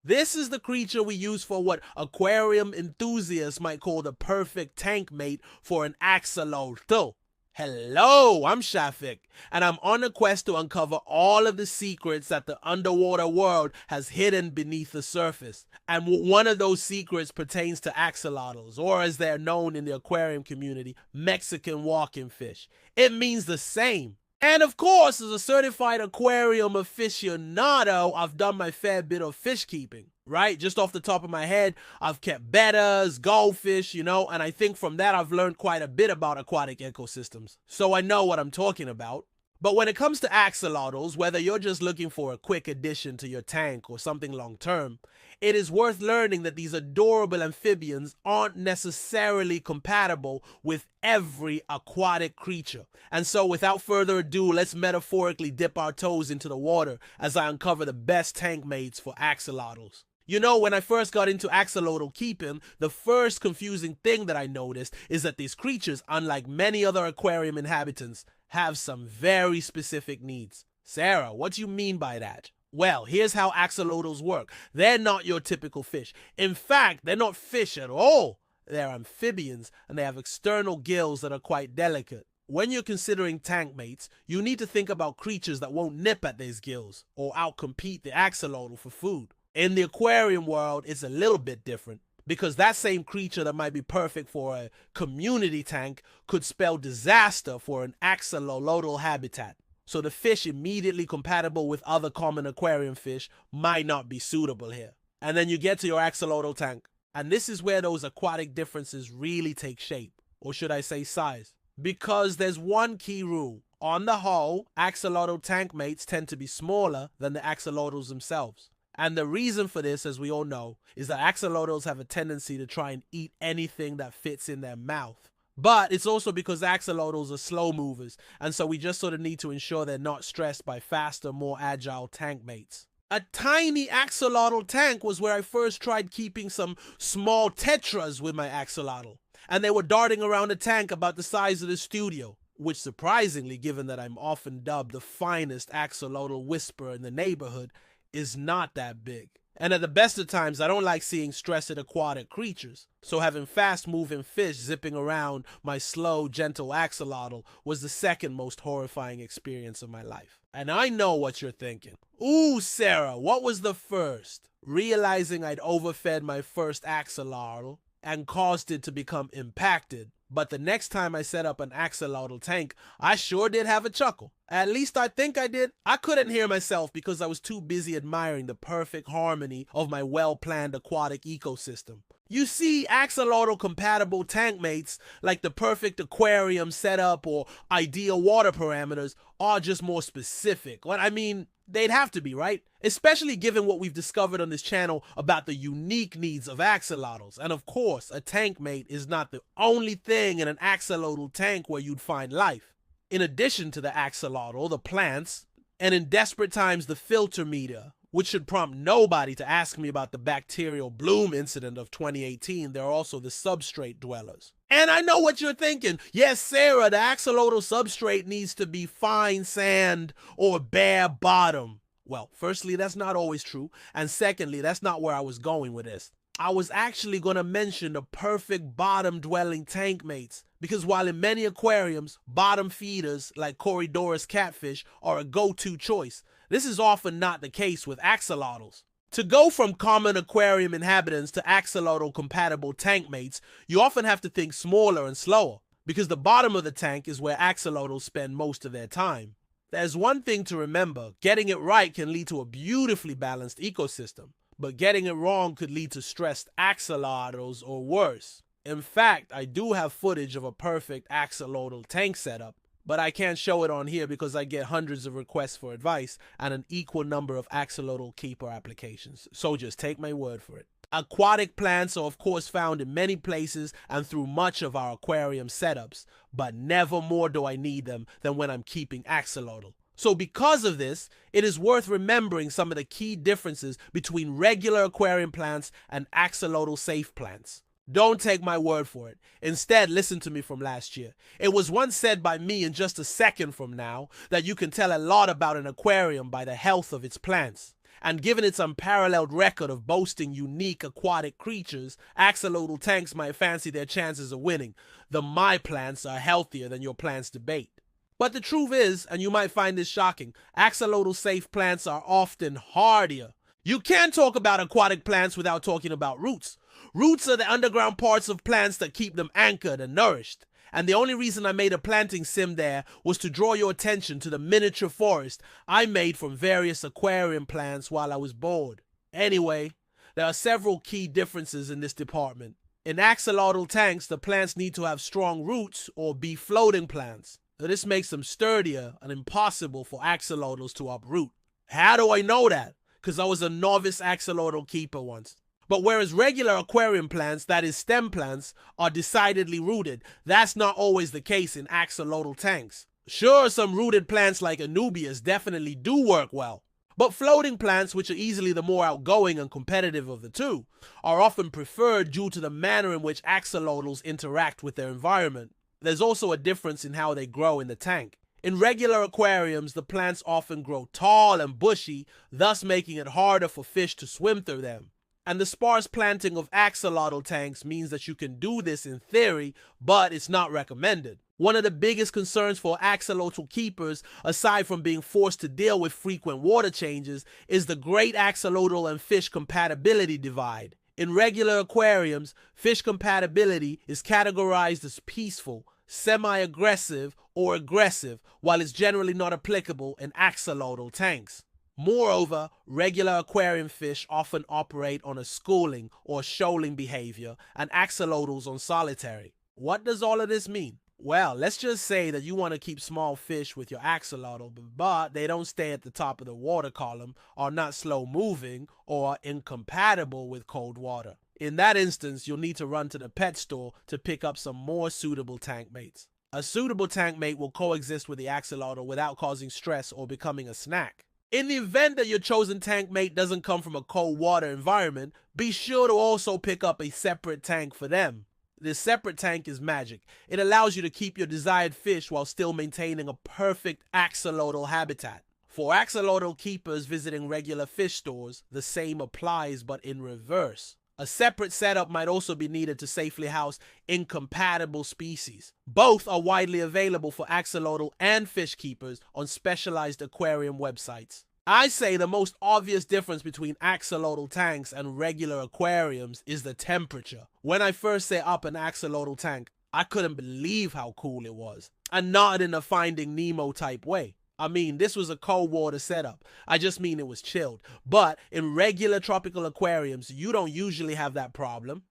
This is the creature we use for what aquarium enthusiasts might call the perfect tank mate for an axolotl. Hello, I'm Shafik, and I'm on a quest to uncover all of the secrets that the underwater world has hidden beneath the surface. And one of those secrets pertains to axolotls, or as they're known in the aquarium community, Mexican walking fish. It means the same. And of course, as a certified aquarium aficionado, I've done my fair bit of fish keeping, right? Just off the top of my head, I've kept bettas, goldfish, and I think from that I've learned quite a bit about aquatic ecosystems. So I know what I'm talking about. But when it comes to axolotls, whether you're just looking for a quick addition to your tank or something long term, it is worth learning that these adorable amphibians aren't necessarily compatible with every aquatic creature. And so without further ado, let's metaphorically dip our toes into the water as I uncover the best tank mates for axolotls. When I first got into axolotl keeping, the first confusing thing that I noticed is that these creatures, unlike many other aquarium inhabitants, have some very specific needs. Sarah, what do you mean by that? Well, here's how axolotls work. They're not your typical fish. In fact, they're not fish at all. They're amphibians, and they have external gills that are quite delicate. When you're considering tank mates, you need to think about creatures that won't nip at these gills or outcompete the axolotl for food. In the aquarium world, it's a little bit different, because that same creature that might be perfect for a community tank could spell disaster for an axolotl habitat. So the fish immediately compatible with other common aquarium fish might not be suitable here. And then you get to your axolotl tank, and this is where those aquatic differences really take shape, or should I say size. Because there's one key rule. On the whole, axolotl tank mates tend to be smaller than the axolotls themselves. And the reason for this, as we all know, is that axolotls have a tendency to try and eat anything that fits in their mouth. But it's also because axolotls are slow movers, and so we just sort of need to ensure they're not stressed by faster, more agile tank mates. A tiny axolotl tank was where I first tried keeping some small tetras with my axolotl, and they were darting around the tank about the size of the studio, which surprisingly, given that I'm often dubbed the finest axolotl whisperer in the neighborhood, is not that big. And at the best of times, I don't like seeing stressed aquatic creatures, so having fast-moving fish zipping around my slow, gentle axolotl was the second most horrifying experience of my life. And I know what you're thinking. Ooh, Sarah, what was the first? Realizing I'd overfed my first axolotl and caused it to become impacted. But the next time I set up an axolotl tank, I sure did have a chuckle. At least I think I did. I couldn't hear myself because I was too busy admiring the perfect harmony of my well-planned aquatic ecosystem. You see, axolotl-compatible tank mates, like the perfect aquarium setup or ideal water parameters, are just more specific. What I mean, they'd have to be, right? Especially given what we've discovered on this channel about the unique needs of axolotls. And of course, a tank mate is not the only thing in an axolotl tank where you'd find life. In addition to the axolotl, the plants, and in desperate times, the filter meter, which should prompt nobody to ask me about the bacterial bloom incident of 2018, there are also the substrate dwellers. And I know what you're thinking. Yes, Sarah, the axolotl substrate needs to be fine sand or bare bottom. Well, firstly, that's not always true. And secondly, that's not where I was going with this. I was actually going to mention the perfect bottom-dwelling tank mates, because while in many aquariums, bottom feeders like Corydoras catfish are a go-to choice, this is often not the case with axolotls. To go from common aquarium inhabitants to axolotl-compatible tank mates, you often have to think smaller and slower, because the bottom of the tank is where axolotls spend most of their time. There's one thing to remember: getting it right can lead to a beautifully balanced ecosystem, but getting it wrong could lead to stressed axolotls or worse. In fact, I do have footage of a perfect axolotl tank setup, but I can't show it on here because I get hundreds of requests for advice and an equal number of axolotl keeper applications, so just take my word for it. Aquatic plants are of course found in many places and through much of our aquarium setups, but never more do I need them than when I'm keeping axolotl. So because of this, it is worth remembering some of the key differences between regular aquarium plants and axolotl-safe plants. Don't take my word for it. Instead, listen to me from last year. It was once said by me in just a second from now that you can tell a lot about an aquarium by the health of its plants. And given its unparalleled record of boasting unique aquatic creatures, axolotl tanks might fancy their chances of winning. The my plants are healthier than your plants debate. But the truth is, and you might find this shocking, axolotl-safe plants are often hardier. You can't talk about aquatic plants without talking about roots. Roots are the underground parts of plants that keep them anchored and nourished. And the only reason I made a planting sim there was to draw your attention to the miniature forest I made from various aquarium plants while I was bored. Anyway, there are several key differences in this department. In axolotl tanks, the plants need to have strong roots or be floating plants. This makes them sturdier and impossible for axolotls to uproot. How do I know that? Because I was a novice axolotl keeper once. But whereas regular aquarium plants, that is stem plants, are decidedly rooted, that's not always the case in axolotl tanks. Sure, some rooted plants like Anubias definitely do work well. But floating plants, which are easily the more outgoing and competitive of the two, are often preferred due to the manner in which axolotls interact with their environment. There's also a difference in how they grow in the tank. In regular aquariums, the plants often grow tall and bushy, thus making it harder for fish to swim through them. And the sparse planting of axolotl tanks means that you can do this in theory, but it's not recommended. One of the biggest concerns for axolotl keepers, aside from being forced to deal with frequent water changes, is the great axolotl and fish compatibility divide. In regular aquariums, fish compatibility is categorized as peaceful, semi-aggressive, or aggressive, while it's generally not applicable in axolotl tanks. Moreover, regular aquarium fish often operate on a schooling or shoaling behavior, and axolotls on solitary. What does all of this mean? Well, let's just say that you want to keep small fish with your axolotl, but they don't stay at the top of the water column, are not slow moving, or are incompatible with cold water. In that instance, you'll need to run to the pet store to pick up some more suitable tank mates. A suitable tank mate will coexist with the axolotl without causing stress or becoming a snack. In the event that your chosen tank mate doesn't come from a cold water environment, be sure to also pick up a separate tank for them. This separate tank is magic. It allows you to keep your desired fish while still maintaining a perfect axolotl habitat. For axolotl keepers visiting regular fish stores, the same applies but in reverse. A separate setup might also be needed to safely house incompatible species. Both are widely available for axolotl and fish keepers on specialized aquarium websites. I say the most obvious difference between axolotl tanks and regular aquariums is the temperature. When I first set up an axolotl tank, I couldn't believe how cool it was. And not in a Finding Nemo type way. I mean, this was a cold water setup. I just mean it was chilled. But in regular tropical aquariums, you don't usually have that problem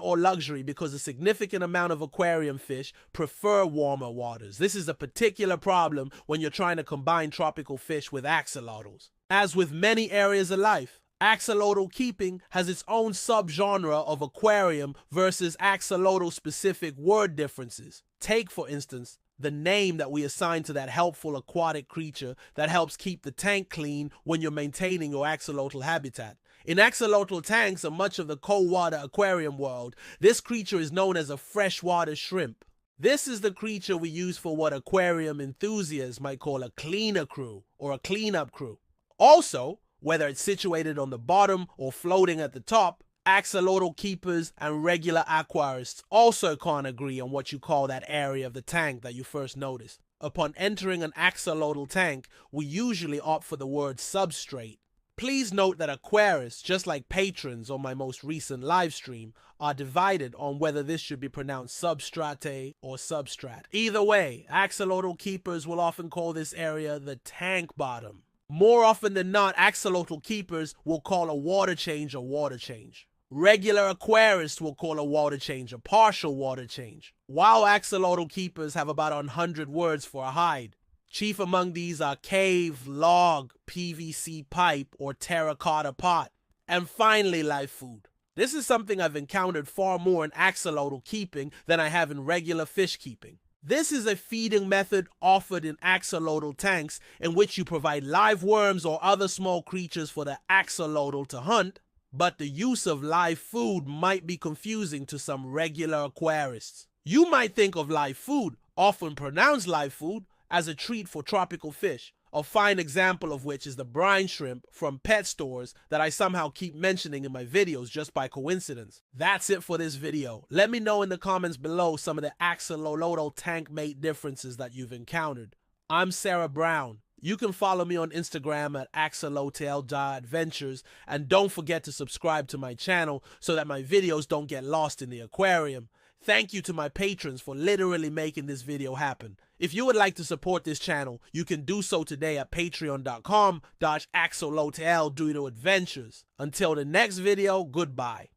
or luxury because a significant amount of aquarium fish prefer warmer waters. This is a particular problem when you're trying to combine tropical fish with axolotls. As with many areas of life, axolotl keeping has its own subgenre of aquarium versus axolotl-specific word differences. Take, for instance, the name that we assign to that helpful aquatic creature that helps keep the tank clean when you're maintaining your axolotl habitat. In axolotl tanks and much of the cold water aquarium world, this creature is known as a freshwater shrimp. This is the creature we use for what aquarium enthusiasts might call a cleaner crew or a cleanup crew. Also, whether it's situated on the bottom or floating at the top, axolotl keepers and regular aquarists also can't agree on what you call that area of the tank that you first noticed. Upon entering an axolotl tank, we usually opt for the word substrate. Please note that aquarists, just like patrons on my most recent live stream, are divided on whether this should be pronounced substrate or substrat. Either way, axolotl keepers will often call this area the tank bottom. More often than not, axolotl keepers will call a water change a water change. Regular aquarists will call a water change a partial water change, while axolotl keepers have about 100 words for a hide. Chief among these are cave, log, PVC pipe, or terracotta pot. And finally, live food. This is something I've encountered far more in axolotl keeping than I have in regular fish keeping. This is a feeding method offered in axolotl tanks in which you provide live worms or other small creatures for the axolotl to hunt, but the use of live food might be confusing to some regular aquarists. You might think of live food, often pronounced live food, as a treat for tropical fish. A fine example of which is the brine shrimp from pet stores that I somehow keep mentioning in my videos just by coincidence. That's it for this video. Let me know in the comments below some of the axolotl tank mate differences that you've encountered. I'm Sarah Brown. You can follow me on Instagram at axolotl.adventures, and don't forget to subscribe to my channel so that my videos don't get lost in the aquarium. Thank you to my patrons for literally making this video happen. If you would like to support this channel, you can do so today at patreon.com/axolotl-adventures. Until the next video, goodbye.